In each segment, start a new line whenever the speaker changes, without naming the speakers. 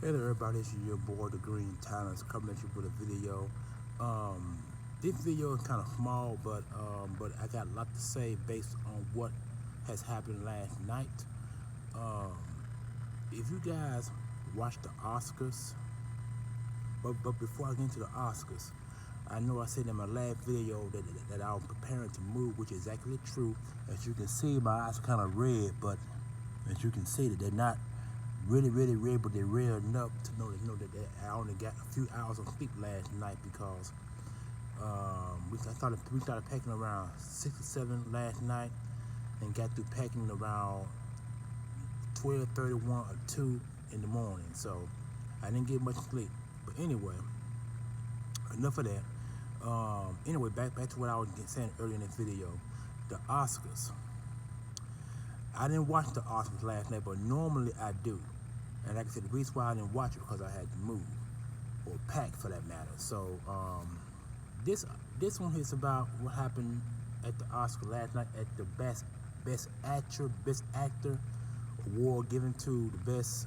Hello everybody, this is your boy the Green Talents coming at you with a video. Um, this video is kind of small, but I got a lot to say based on what has happened last night. Um, if you guys watched the Oscars, but before I get into the Oscars, I know I said in my last video that I was preparing to move, which is exactly true. As you can see, my eyes are kind of red, but as you can see that they're not really red, but they're red enough to know that I only got a few hours of sleep last night because we started packing around 6 or 7 last night and got through packing around 12:31 or 2 in the morning. So I didn't get much sleep. But anyway, enough of that. Anyway, back to what I was saying earlier in this video, the Oscars. I didn't watch the Oscars last night, but normally I do. And like I said, the reason why I didn't watch it because I had to move or pack for that matter. So this one is about what happened at the Oscar last night at the best actor award given to the best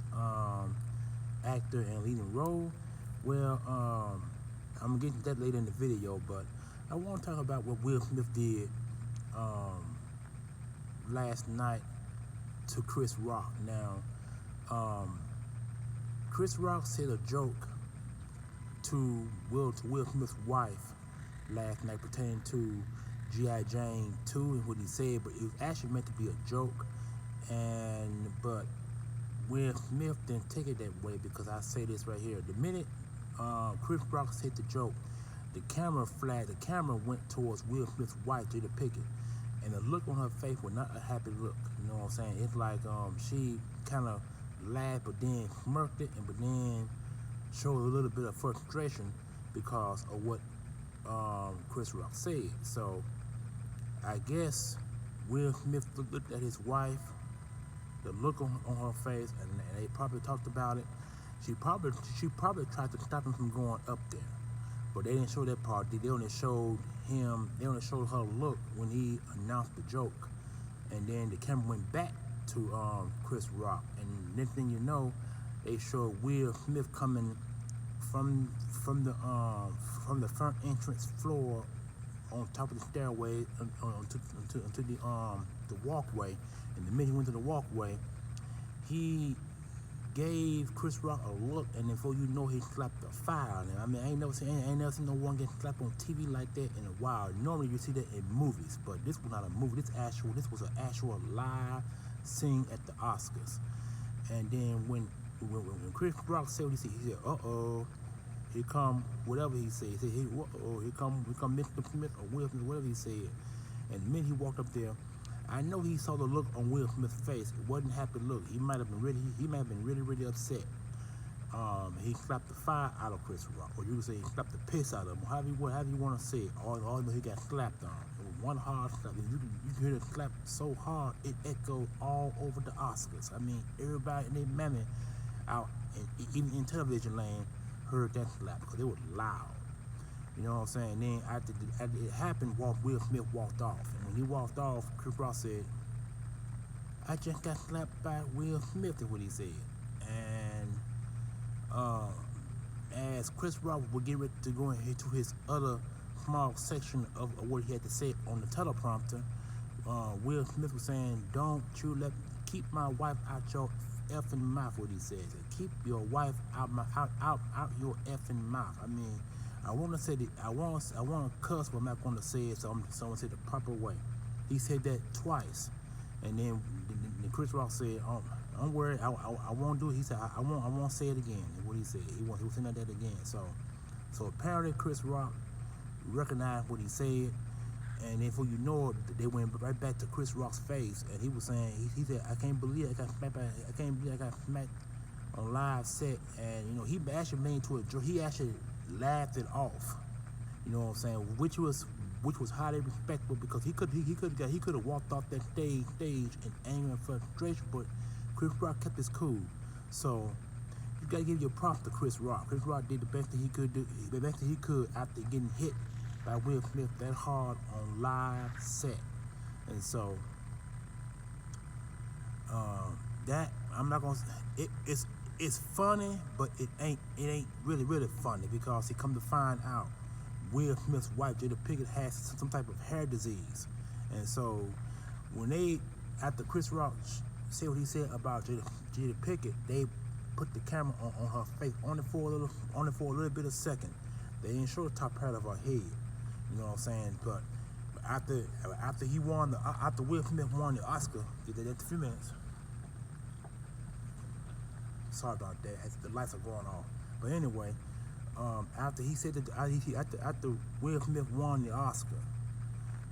actor and leading role. Well, I'm gonna get to that later in the video, but I want to talk about what Will Smith did last night to Chris Rock. Now, Chris Rock said a joke to Will Smith's wife last night pertaining to G.I. Jane 2 and what he said, but it was actually meant to be a joke. But Will Smith didn't take it that way because I say this right here. The minute Chris Rock said the joke, the camera went towards Will Smith's wife, Jada Pinkett, and the look on her face was not a happy look. You know what I'm saying? It's like she kind of laughed, but then smirked it, but then showed a little bit of frustration because of what Chris Rock said. So I guess Will Smith looked at his wife, the look on her face, and they probably talked about it. She probably tried to stop him from going up there, but they didn't show that part. They only showed her look when he announced the joke, and then the camera went back to Chris Rock, and next thing you know, they showed Will Smith coming from the front entrance floor on top of the stairway onto the walkway. And the minute he went to the walkway, he gave Chris Rock a look, and before you know, he slapped a fire. I mean, I ain't never seen no one get slapped on TV like that in a while. Normally you see that in movies, but this was not a movie. This was an actual live scene at the Oscars. And then when Chris Rock said what he said, uh-oh, here come whatever he said. He said, hey, uh-oh, here come Mr. Smith or Will Smith, whatever he said. And the minute he walked up there, I know he saw the look on Will Smith's face. It wasn't a happy look. He might have been really upset. He slapped the fire out of Chris Rock, or you could say he slapped the piss out of him, however you want to say it. All he got slapped on. It was one hard slap. You can hear the slap so hard it echoed all over the Oscars. I mean, everybody and their mammy out, and even in television land, heard that slap because it was loud. You know what I'm saying? Then after it happened, Will Smith walked off. And when he walked off, Chris Rock said, I just got slapped by Will Smith, is what he said. And as Chris Rock would get ready to go into his other small section of what he had to say on the teleprompter, Will Smith was saying, keep my wife out your effing mouth, what he says. Keep your wife out your effing mouth. I mean, I want to say that I want to cuss, but I'm not going to say it. So I'm going to say it the proper way. He said that twice, and then Chris Rock said, "Don't worry, I won't do it." He said, "I won't say it again." And what he said, he was saying that again. So apparently Chris Rock recognized what he said, and then before you know it, they went right back to Chris Rock's face, and he was saying, he said, "I can't believe I got smacked on live set," and you know he actually made to a joke. He actually laughed it off, you know what I'm saying, which was highly respectable because he could have walked off that stage in anger and frustration, but Chris Rock kept his cool. So you gotta give your props to Chris Rock. Chris Rock did the best thing he could do, the best thing he could after getting hit by Will Smith that hard on live set. And so that I'm not gonna. It's it's funny, but it ain't really funny because he come to find out Will Smith's wife Jada Pinkett has some type of hair disease, and so when they after Chris Rock said what he said about Jada Pinkett, they put the camera on her face only for a little bit of second. They didn't show the top part of her head. You know what I'm saying? But after he won after Will Smith won the Oscar, he did that 2 minutes. Sorry about that. The lights are going off. But anyway, after he said that after Will Smith won the Oscar,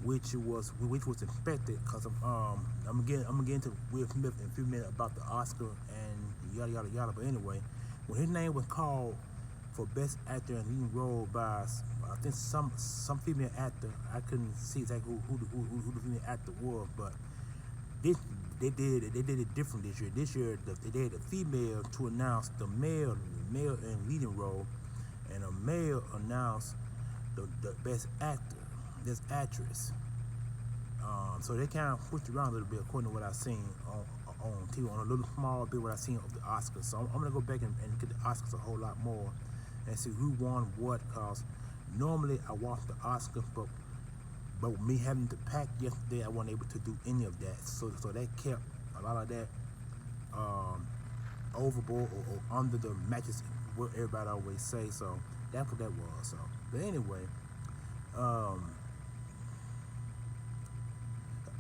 which was expected, because I'm gonna get into Will Smith in a few minutes about the Oscar and yada yada yada. But anyway, when his name was called for Best Actor in Leading Role by I think some female actor, I couldn't see exactly who the female actor was, but they did it different this year. This year they had a female to announce the male in leading role, and a male announced the best actor, best actress. So they kind of switched around a little bit according to what I've seen on TV, on a little small bit what I've seen of the Oscars. So I'm gonna go back and get the Oscars a whole lot more and see who won what, cause normally I watch the Oscars, but with me having to pack yesterday, I wasn't able to do any of that. So that kept a lot of that overboard or under the mattress, what everybody always say. So that's what that was. So, but anyway,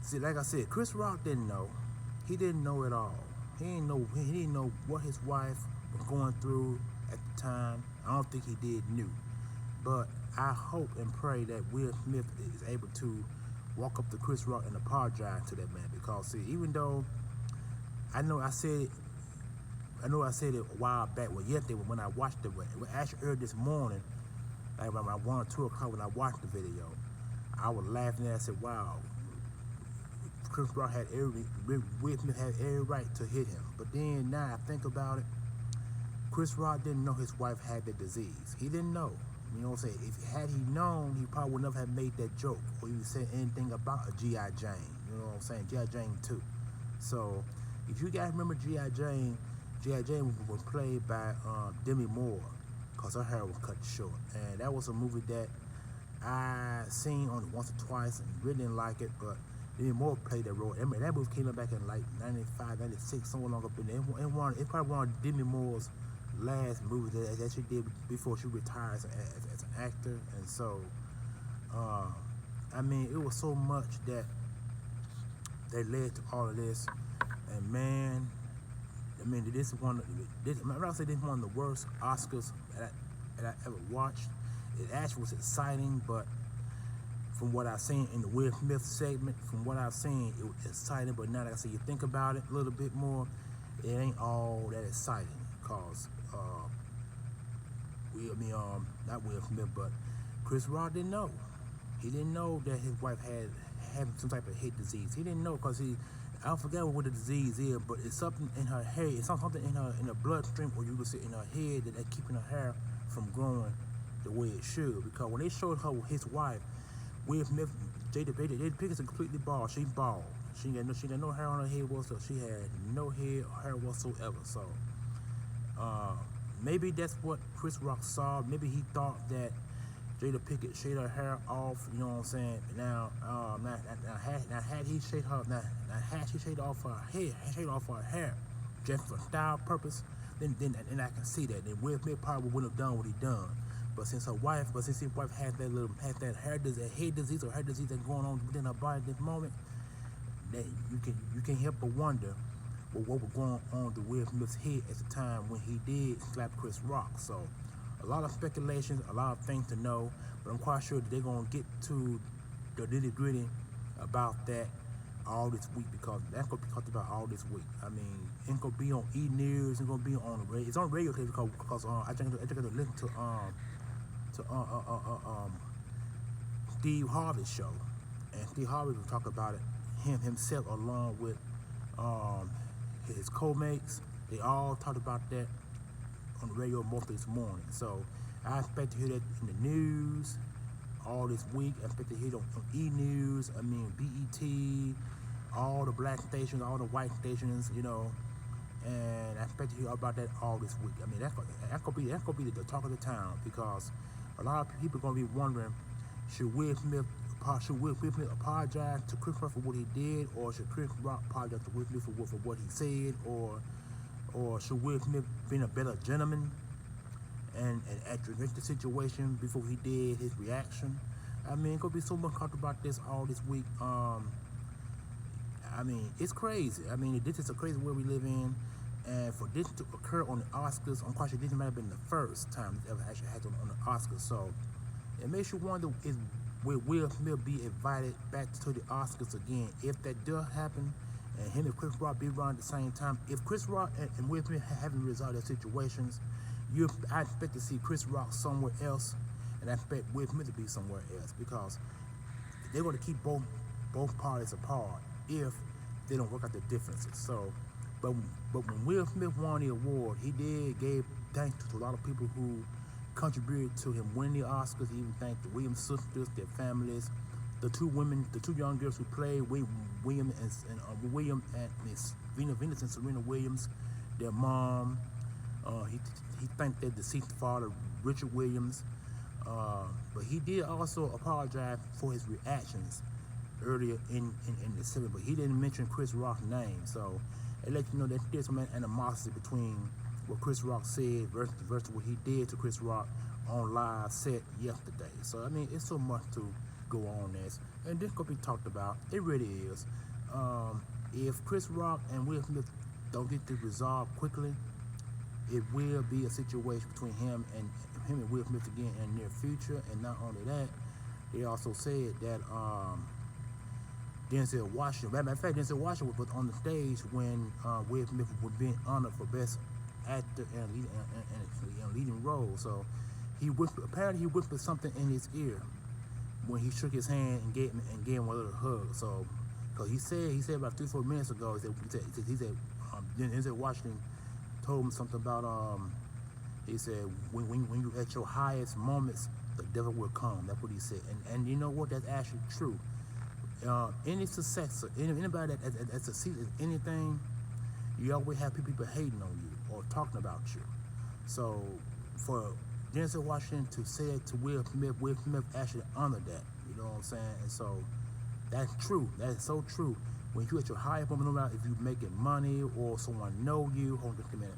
see, like I said, Chris Rock didn't know. He didn't know at all. He didn't know what his wife was going through at the time. I don't think he knew. But I hope and pray that Will Smith is able to walk up to Chris Rock and apologize to that man, because see, even though I know I said it a while back, well, yesterday when I watched it, actually early this morning, like around 1 or 2 o'clock when I watched the video, I was laughing at it. I said, wow, Chris Rock Will Smith had every right to hit him. But then now I think about it, Chris Rock didn't know his wife had the disease. He didn't know. You know what I'm saying? Had he known, he probably would never have made that joke or even said anything about a G.I. Jane. You know what I'm saying? G.I. Jane 2. So, if you guys remember G.I. Jane was played by Demi Moore, because her hair was cut short. And that was a movie that I seen only once or twice and really didn't like it, but Demi Moore played that role. And that movie came out back in like 95, 96, somewhere along up in there. It's probably one of Demi Moore's last movie that she did before she retired as an actor. And so I mean, it was so much that led to all of this. And man, I mean, I'm not gonna say this is one of the worst Oscars that I ever watched. It actually was exciting, but from what I've seen in the Will Smith segment, from what I've seen, it was exciting. But now, like I said, you think about it a little bit more, it ain't all that exciting. Cause not Will Smith, but Chris Rock didn't know. He didn't know that his wife had some type of head disease. He didn't know, because I forget what the disease is, but it's something in her hair. It's something in her bloodstream, or you could say in her head, that keeping her hair from growing the way it should. Because when they showed her his wife, Will Smith, Jada Pinkett is completely bald. She bald. She got no hair on her head whatsoever. She had no hair whatsoever. So maybe that's what Chris Rock saw. Maybe he thought that Jada Pinkett shaved her hair off. You know what I'm saying? Now had she shaved off her hair, just for style purpose, then I can see that. Then Will Smith probably wouldn't have done what he done. But since his wife had that head disease that's going on within her body at this moment, that you can help but wonder what was going on to Will Smith's head at the time when he did slap Chris Rock. So a lot of speculations, a lot of things to know, but I'm quite sure that they're gonna get to the nitty-gritty about that all this week, because that's gonna be talked about all this week. I mean, it's gonna be on E-News, it's gonna be on the radio. It's on radio because I think I listen to Steve Harvey's show, and Steve Harvey will talk about it himself along with his co-mates. They all talked about that on the radio most of this morning. So I expect to hear that in the news all this week. I expect to hear it on E-News, BET, all the black stations, all the white stations, and I expect to hear about that all this week. I mean, that's gonna be the talk of the town because a lot of people gonna be wondering, should Will Smith apologize to Chris Rock for what he did, or should Chris Rock apologize to Will Smith for what he said, or should Will Smith been a better gentleman and address the situation before he did his reaction? I mean, it's gonna be so much talk about this all this week. I mean, it's crazy. I mean, this is a crazy world we live in, and for this to occur on the Oscars, I'm quite sure this might have been the first time it ever actually happened on the Oscars. So it makes you wonder, will Will Smith be invited back to the Oscars again? If that does happen, and him and Chris Rock be around at the same time, if Chris Rock and Will Smith haven't resolved their situations, I expect to see Chris Rock somewhere else, and I expect Will Smith to be somewhere else because they're going to keep both parties apart if they don't work out the differences. So, but when Will Smith won the award, he gave thanks to a lot of people who contributed to him winning the Oscars. He even thanked the Williams sisters, their families, the two young girls who played William and Miss Venus and Serena Williams, their mom. He thanked their deceased father, Richard Williams. But he did also apologize for his reactions earlier in the segment, but he didn't mention Chris Rock's name. So it lets you know that there's some animosity between what Chris Rock said versus what he did to Chris Rock on live set yesterday. So I mean, it's so much to go on this, and this gonna be talked about. It really is. If Chris Rock and Will Smith don't get this resolved quickly, it will be a situation between him and Will Smith again in the near future. And not only that, they also said that Denzel Washington, matter of fact, Denzel Washington was on the stage when Will Smith was being honored for Best Actor and leading role. So apparently he whispered something in his ear when he shook his hand and gave him a little hug. So, because he said about 3-4 minutes ago, he said Denzel Washington told him something about he said when you at your highest moments, the devil will come. That's what he said, and you know what? That's actually true. Any successor, anybody that succeeds in anything, you always have people hating on you or talking about you. So for Denzel Washington to say it to Will Smith actually honored that. You know what I'm saying? And so that's true. That is so true. When you at your highest moment, no matter if you're making money or someone know you, hold on just a minute.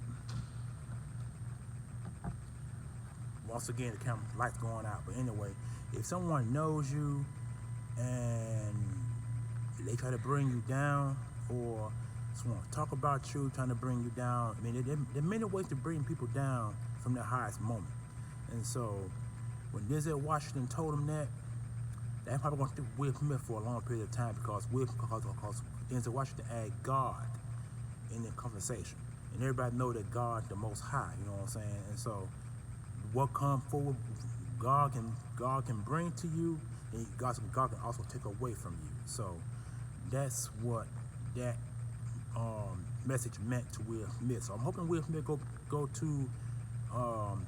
Once again, the camera light's going out. But anyway, if someone knows you and they try to bring you down, or someone talk about you, trying to bring you down, I mean, there are many ways to bring people down from their highest moment. And so when Denzel Washington told him that probably going to stick with Will Smith for a long period of time because Denzel Washington added God in the conversation. And everybody know that God the Most High, you know what I'm saying? And so what comes forward, God can bring to you, and God can also take away from you. So that's what that message meant to Will Smith. So I'm hoping Will Smith go to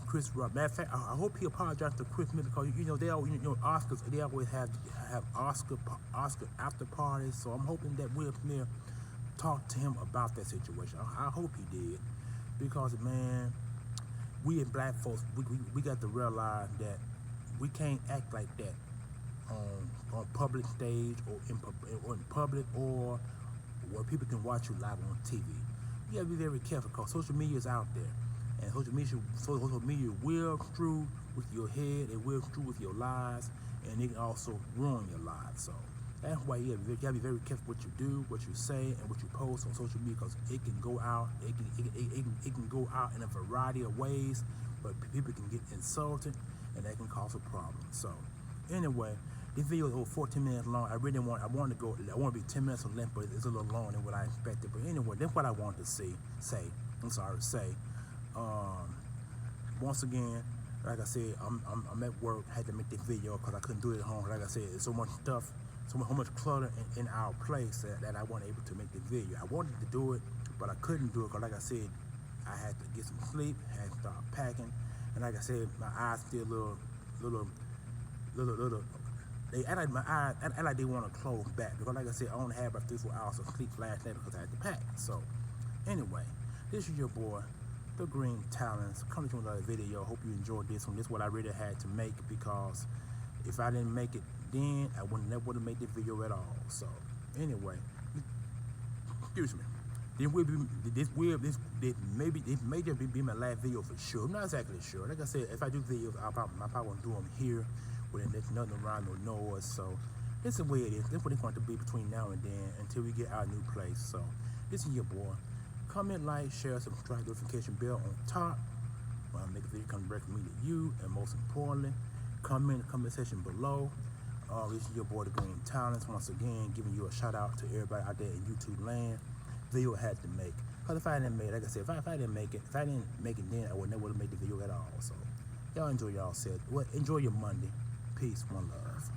Chris Rock. Matter of fact, I hope he apologized to Chris Smith because they always, Oscars, they always have Oscar after parties. So I'm hoping that Will Smith talked to him about that situation. I hope he did, because man, we as black folks, we got to realize that we can't act like that on public stage or in public or where people can watch you live on TV. You gotta be very careful because social media is out there, and social media will screw with your head, it will screw with your lives, and it can also ruin your lives. So that's why you gotta be very careful what you do, what you say, and what you post on social media, because it can go out. It can go out in a variety of ways, but people can get insulted, and that can cause a problem. So anyway, this video is over 14 minutes long. I want to be 10 minutes or less, but it's a little longer than what I expected. But anyway, that's what I wanted to say. Once again, like I said, I'm at work. Had to make this video because I couldn't do it at home. Like I said, it's so much stuff, so much clutter in our place that I wasn't able to make this video. I wanted to do it, but I couldn't do it because, like I said, I had to get some sleep, had to start packing, and like I said, my eyes still little. They act like my eyes, act like they want to close back, because like I said, I only had about 3-4 hours of sleep last night because I had to pack. So anyway, This is your boy, The Green Talents, coming to another video. Hope you enjoyed this one. This is what I really had to make, because if I didn't make it then, I would never would have made this video at all. So anyway, excuse me. This may just be my last video for sure. I'm not exactly sure. Like I said, if I do videos, I probably won't do them here where there's nothing around, no noise. So this is the way it is. This is what it's going to be between now and then until we get our new place. So this is your boy. Comment, like, share, subscribe, notification bell on top. When I make a video, come directly me to you. And most importantly, comment in the comment section below. This is your boy, The Green Talents. Once again, giving you a shout out to everybody out there in YouTube land. Video I had to make. Because if I didn't make it, like I said, if I didn't make it then, I would never have made the video at all. So y'all enjoy y'all self. Well, enjoy your Monday. Peace, one love.